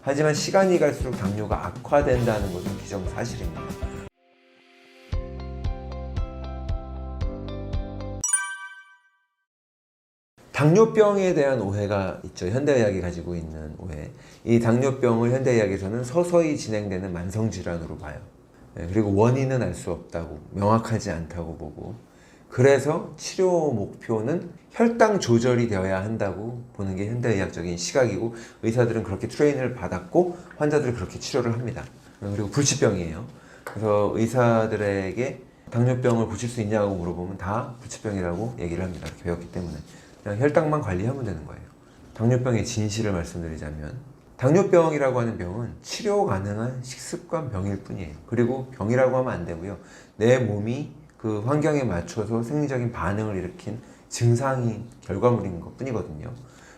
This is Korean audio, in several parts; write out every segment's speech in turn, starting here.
하지만 시간이 갈수록 당뇨가 악화된다는 것은 기정사실입니다. 당뇨병에 대한 오해가 있죠. 현대의학이 가지고 있는 오해. 이 당뇨병을 현대의학에서는 서서히 진행되는 만성질환으로 봐요. 그리고 원인은 알 수 없다고, 명확하지 않다고 보고, 그래서 치료 목표는 혈당 조절이 되어야 한다고 보는 게 현대의학적인 시각이고, 의사들은 그렇게 트레이닝을 받았고 환자들을 그렇게 치료를 합니다. 그리고 불치병이에요. 그래서 의사들에게 당뇨병을 고칠 수 있냐고 물어보면 다 불치병이라고 얘기를 합니다. 그렇게 배웠기 때문에. 그냥 혈당만 관리하면 되는 거예요. 당뇨병의 진실을 말씀드리자면, 당뇨병이라고 하는 병은 치료 가능한 식습관 병일 뿐이에요. 그리고 병이라고 하면 안 되고요. 내 몸이 그 환경에 맞춰서 생리적인 반응을 일으킨 증상이 결과물인 것 뿐이거든요.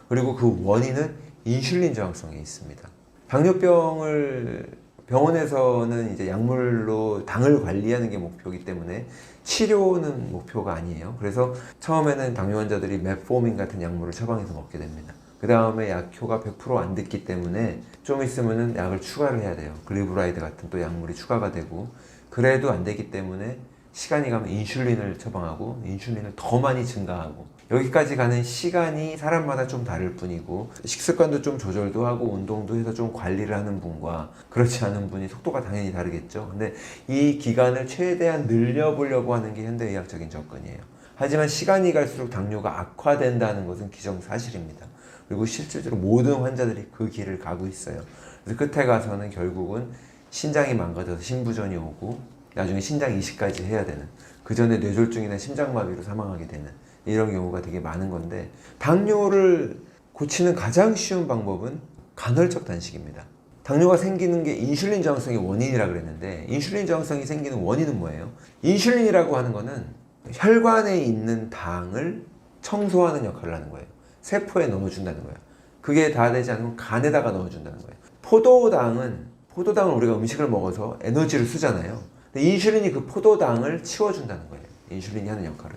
그리고 그 원인은 인슐린 저항성에 있습니다. 당뇨병을 병원에서는 이제 약물로 당을 관리하는 게 목표이기 때문에 치료는 목표가 아니에요. 그래서 처음에는 당뇨 환자들이 메포민 같은 약물을 처방해서 먹게 됩니다. 그 다음에 약효가 100% 안 됐기 때문에 좀 있으면은 약을 추가를 해야 돼요. 글리브라이드 같은 또 약물이 추가가 되고, 그래도 안 되기 때문에 시간이 가면 인슐린을 처방하고, 인슐린을 더 많이 증가하고, 여기까지 가는 시간이 사람마다 좀 다를 뿐이고, 식습관도 좀 조절도 하고 운동도 해서 좀 관리를 하는 분과 그렇지 않은 분이 속도가 당연히 다르겠죠. 근데 이 기간을 최대한 늘려보려고 하는 게 현대의학적인 접근이에요. 하지만 시간이 갈수록 당뇨가 악화된다는 것은 기정사실입니다. 그리고 실질적으로 모든 환자들이 그 길을 가고 있어요. 그래서 끝에 가서는 결국은 신장이 망가져서 심부전이 오고, 나중에 신장 이식까지 해야 되는, 그 전에 뇌졸중이나 심장마비로 사망하게 되는 이런 경우가 되게 많은 건데, 당뇨를 고치는 가장 쉬운 방법은 간헐적 단식입니다. 당뇨가 생기는 게 인슐린 저항성이 원인이라 그랬는데, 인슐린 저항성이 생기는 원인은 뭐예요? 인슐린이라고 하는 거는 혈관에 있는 당을 청소하는 역할을 하는 거예요. 세포에 넣어준다는 거예요. 그게 다 되지 않으면 간에다가 넣어준다는 거예요. 포도당을 우리가 음식을 먹어서 에너지를 쓰잖아요. 근데 인슐린이 그 포도당을 치워준다는 거예요. 인슐린이 하는 역할을.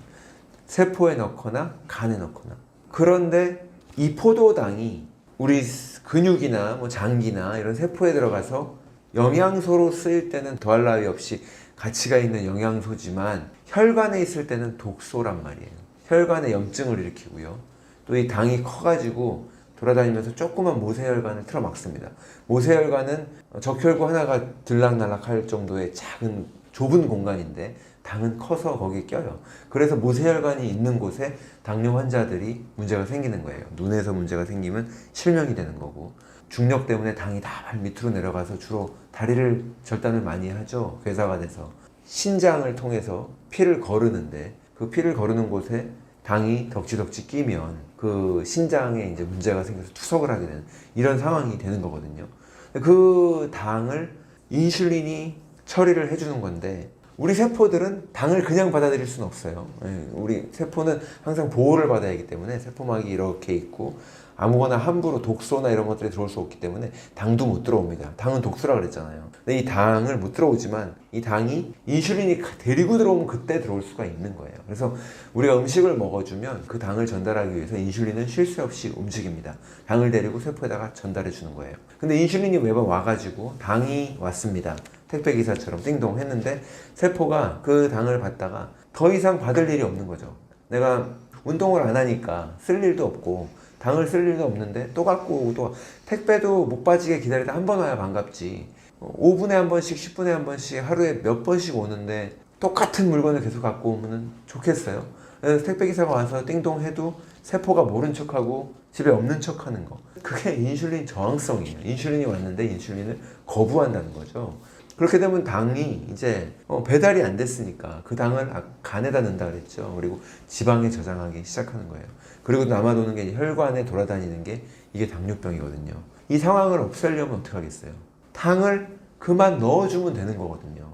세포에 넣거나 간에 넣거나. 그런데 이 포도당이 우리 근육이나 뭐 장기나 이런 세포에 들어가서 영양소로 쓰일 때는 더할 나위 없이 가치가 있는 영양소지만, 혈관에 있을 때는 독소란 말이에요. 혈관에 염증을 일으키고요. 또 이 당이 커가지고 돌아다니면서 조그만 모세혈관을 틀어막습니다. 모세혈관은 적혈구 하나가 들락날락할 정도의 작은 좁은 공간인데, 당은 커서 거기에 껴요. 그래서 모세혈관이 있는 곳에 당뇨 환자들이 문제가 생기는 거예요. 눈에서 문제가 생기면 실명이 되는 거고, 중력 때문에 당이 다 발 밑으로 내려가서 주로 다리를 절단을 많이 하죠. 괴사가 돼서 신장을 통해서 피를 거르는데, 그 피를 거르는 곳에 당이 덕지덕지 끼면 그 신장에 이제 문제가 생겨서 투석을 하게 되는 이런 상황이 되는 거거든요. 그 당을 인슐린이 처리를 해주는 건데, 우리 세포들은 당을 그냥 받아들일 수는 없어요. 우리 세포는 항상 보호를 받아야 하기 때문에 세포막이 이렇게 있고, 아무거나 함부로 독소나 이런 것들이 들어올 수 없기 때문에 당도 못 들어옵니다. 당은 독소라 그랬잖아요. 근데 이 당을 못 들어오지만, 이 당이 인슐린이 데리고 들어오면 그때 들어올 수가 있는 거예요. 그래서 우리가 음식을 먹어주면 그 당을 전달하기 위해서 인슐린은 쉴 새 없이 움직입니다. 당을 데리고 세포에다가 전달해 주는 거예요. 근데 인슐린이 매번 와가지고 당이 왔습니다. 택배기사처럼 띵동 했는데, 세포가 그 당을 받다가 더 이상 받을 일이 없는 거죠. 내가 운동을 안 하니까 쓸 일도 없고 당을 쓸 일도 없는데 또 갖고 오고, 또 택배도 못 빠지게 기다리다 한 번 와야 반갑지, 5분에 한 번씩 10분에 한 번씩 하루에 몇 번씩 오는데 똑같은 물건을 계속 갖고 오면 좋겠어요? 그래서 택배기사가 와서 띵동 해도 세포가 모른 척하고 집에 없는 척하는 거, 그게 인슐린 저항성이에요. 인슐린이 왔는데 인슐린을 거부한다는 거죠. 그렇게 되면 당이 이제 배달이 안 됐으니까 그 당을 간에다 넣는다 그랬죠. 그리고 지방에 저장하기 시작하는 거예요. 그리고 남아도는 게 혈관에 돌아다니는 게 이게 당뇨병이거든요. 이 상황을 없애려면 어떻게 하겠어요? 당을 그만 넣어주면 되는 거거든요.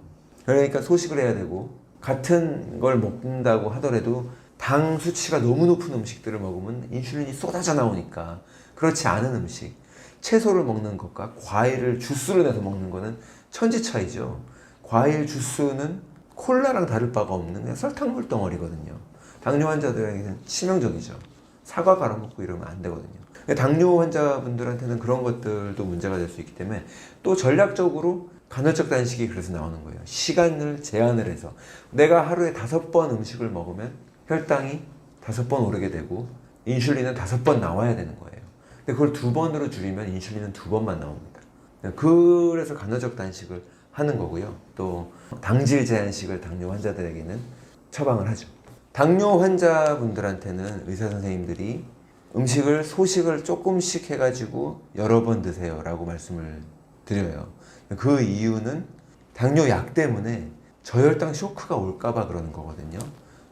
그러니까 소식을 해야 되고, 같은 걸 먹는다고 하더라도 당 수치가 너무 높은 음식들을 먹으면 인슐린이 쏟아져 나오니까, 그렇지 않은 음식, 채소를 먹는 것과 과일을 주스를 내서 먹는 거는 천지 차이죠. 과일 주스는 콜라랑 다를 바가 없는 그냥 설탕물 덩어리거든요. 당뇨 환자들에게는 치명적이죠. 사과 갈아 먹고 이러면 안 되거든요. 당뇨 환자분들한테는 그런 것들도 문제가 될 수 있기 때문에 또 전략적으로 간헐적 단식이 그래서 나오는 거예요. 시간을 제한을 해서 내가 하루에 5번 음식을 먹으면 혈당이 5번 오르게 되고 인슐린은 5번 나와야 되는 거예요. 근데 그걸 2번으로 줄이면 인슐린은 2번만 나옵니다. 그래서 간헐적 단식을 하는 거고요. 또 당질 제한식을 당뇨 환자들에게는 처방을 하죠. 당뇨 환자분들한테는 의사 선생님들이 음식을 소식을 조금씩 해가지고 여러 번 드세요 라고 말씀을 드려요. 그 이유는 당뇨 약 때문에 저혈당 쇼크가 올까봐 그러는 거거든요.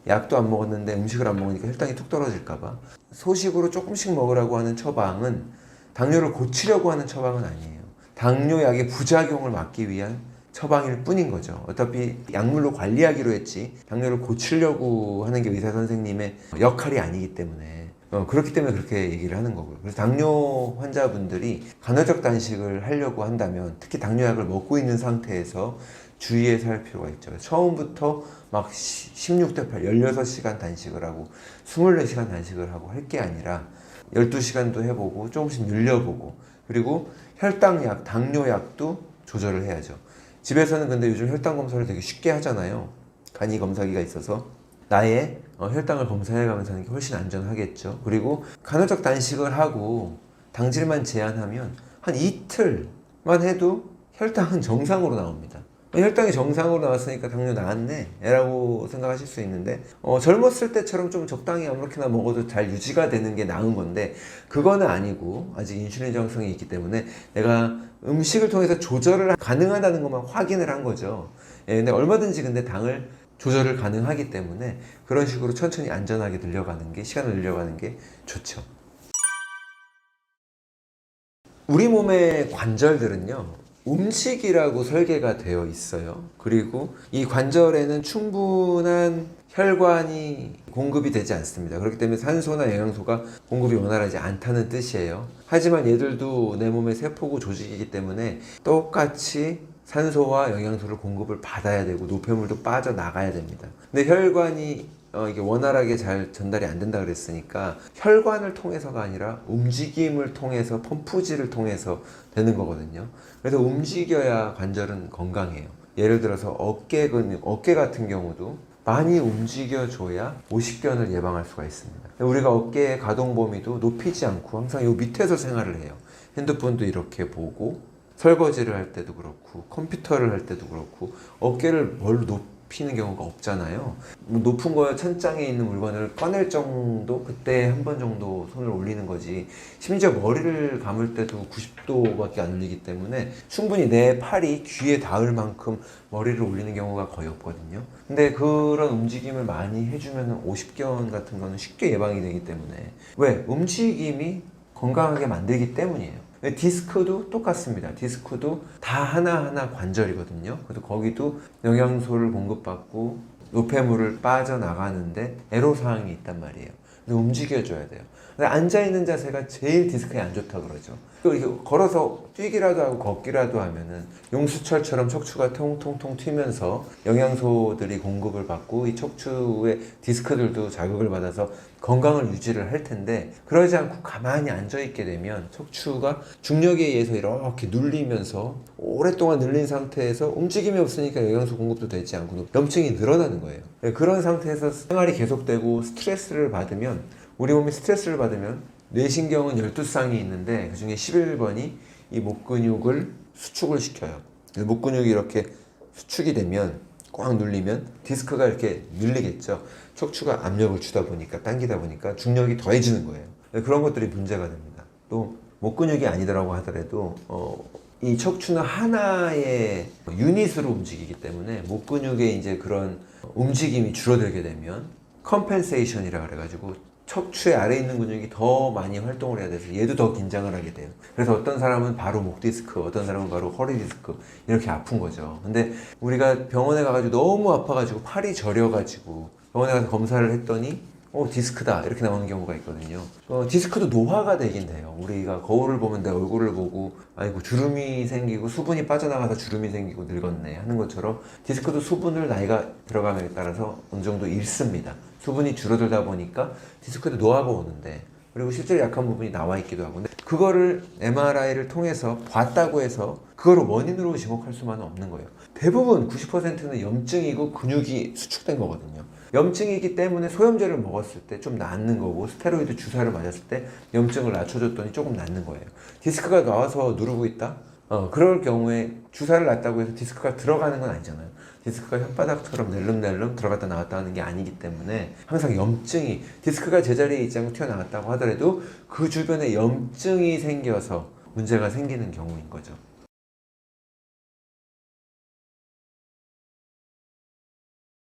약도 안 먹었는데 음식을 안 먹으니까 혈당이 툭 떨어질까봐. 소식으로 조금씩 먹으라고 하는 처방은 당뇨를 고치려고 하는 처방은 아니에요. 당뇨약의 부작용을 막기 위한 처방일 뿐인 거죠. 어차피 약물로 관리하기로 했지 당뇨를 고치려고 하는 게 의사 선생님의 역할이 아니기 때문에 그렇기 때문에 그렇게 얘기를 하는 거고요. 그래서 당뇨 환자분들이 간헐적 단식을 하려고 한다면 특히 당뇨약을 먹고 있는 상태에서 주의해서 할 필요가 있죠. 처음부터 막 16대8, 16시간 단식을 하고 24시간 단식을 하고 할 게 아니라 12시간도 해보고 조금씩 늘려보고 그리고 혈당약, 당뇨약도 조절을 해야죠. 집에서는 근데 요즘 혈당 검사를 되게 쉽게 하잖아요. 간이 검사기가 있어서 나의 혈당을 검사해가면서 하는 게 훨씬 안전하겠죠. 그리고 간헐적 단식을 하고 당질만 제한하면 한 이틀만 해도 혈당은 정상으로 나옵니다. 혈당이 정상으로 나왔으니까 당뇨 나았네 라고 생각하실 수 있는데 젊었을 때처럼 좀 적당히 아무렇게나 먹어도 잘 유지가 되는 게 나은 건데 그거는 아니고 아직 인슐린 저항성이 있기 때문에 내가 음식을 통해서 조절을 가능하다는 것만 확인을 한 거죠. 근데 얼마든지 근데 당을 조절을 가능하기 때문에 그런 식으로 천천히 안전하게 늘려가는 게 시간을 늘려가는 게 좋죠. 우리 몸의 관절들은요 움직이라고 설계가 되어 있어요. 그리고 이 관절에는 충분한 혈관이 공급이 되지 않습니다. 그렇기 때문에 산소나 영양소가 공급이 원활하지 않다는 뜻이에요. 하지만 얘들도 내 몸의 세포고 조직이기 때문에 똑같이 산소와 영양소를 공급을 받아야 되고 노폐물도 빠져나가야 됩니다. 근데 혈관이 이게 원활하게 잘 전달이 안 된다 그랬으니까 혈관을 통해서가 아니라 움직임을 통해서 펌프질을 통해서 되는 거거든요. 그래서 움직여야 관절은 건강해요. 예를 들어서 어깨 같은 경우도 많이 움직여줘야 오십견을 예방할 수가 있습니다. 우리가 어깨의 가동 범위도 높이지 않고 항상 요 밑에서 생활을 해요. 핸드폰도 이렇게 보고 설거지를 할 때도 그렇고 컴퓨터를 할 때도 그렇고 어깨를 뭘로 높이는 경우가 없잖아요. 높은 거 천장에 있는 물건을 꺼낼 정도 그때 한 번 정도 손을 올리는 거지 심지어 머리를 감을 때도 90도밖에 안 올리기 때문에 충분히 내 팔이 귀에 닿을 만큼 머리를 올리는 경우가 거의 없거든요. 근데 그런 움직임을 많이 해주면 오십견 같은 거는 쉽게 예방이 되기 때문에 왜? 움직임이 건강하게 만들기 때문이에요. 디스크도 똑같습니다. 디스크도 다 하나하나 관절이거든요. 그래서 거기도 영양소를 공급받고 노폐물을 빠져나가는데 애로사항이 있단 말이에요. 근데 움직여줘야 돼요. 근데 앉아있는 자세가 제일 디스크에 안 좋다 그러죠. 또 이렇게 걸어서 뛰기라도 하고 걷기라도 하면은 용수철처럼 척추가 통통통 튀면서 영양소들이 공급을 받고 이 척추의 디스크들도 자극을 받아서 건강을 유지를 할 텐데 그러지 않고 가만히 앉아있게 되면 척추가 중력에 의해서 이렇게 눌리면서 오랫동안 눌린 상태에서 움직임이 없으니까 영양소 공급도 되지 않고 염증이 늘어나는 거예요. 그런 상태에서 생활이 계속되고 스트레스를 받으면 우리 몸이 스트레스를 받으면 뇌신경은 12쌍이 있는데 그 중에 11번이 이 목 근육을 수축을 시켜요. 목 근육이 이렇게 수축이 되면 꽉 눌리면 디스크가 이렇게 늘리겠죠. 척추가 압력을 주다 보니까 당기다 보니까 중력이 더해지는 거예요. 그런 것들이 문제가 됩니다. 또 목 근육이 아니더라고 하더라도 이 척추는 하나의 유닛으로 움직이기 때문에 목 근육의 이제 그런 움직임이 줄어들게 되면 컴펜세이션이라 그래가지고 척추의 아래에 있는 근육이 더 많이 활동을 해야 돼서 얘도 더 긴장을 하게 돼요. 그래서 어떤 사람은 바로 목 디스크, 어떤 사람은 바로 허리 디스크 이렇게 아픈 거죠. 근데 우리가 병원에 가가지고 너무 아파가지고 팔이 저려가지고 병원에 가서 검사를 했더니 디스크다 이렇게 나오는 경우가 있거든요. 디스크도 노화가 되긴 돼요. 우리가 거울을 보면 내 얼굴을 보고 아이고 주름이 생기고 수분이 빠져나가서 주름이 생기고 늙었네 하는 것처럼 디스크도 수분을 나이가 들어가면에 따라서 어느 정도 잃습니다. 수분이 줄어들다 보니까 디스크도 노화가 오는데 그리고 실제로 약한 부분이 나와 있기도 하고, 근데 그거를 MRI를 통해서 봤다고 해서 그거를 원인으로 지목할 수만은 없는 거예요. 대부분 90%는 염증이고 근육이 수축된 거거든요. 염증이기 때문에 소염제를 먹었을 때 좀 낫는 거고, 스테로이드 주사를 맞았을 때 염증을 낮춰줬더니 조금 낫는 거예요. 디스크가 나와서 누르고 있다? 그럴 경우에 주사를 놨다고 해서 디스크가 들어가는 건 아니잖아요. 디스크가 혓바닥처럼 낼름낼름 들어갔다 나왔다 하는 게 아니기 때문에 항상 염증이, 디스크가 제자리에 있지 않고 튀어나왔다고 하더라도 그 주변에 염증이 생겨서 문제가 생기는 경우인 거죠.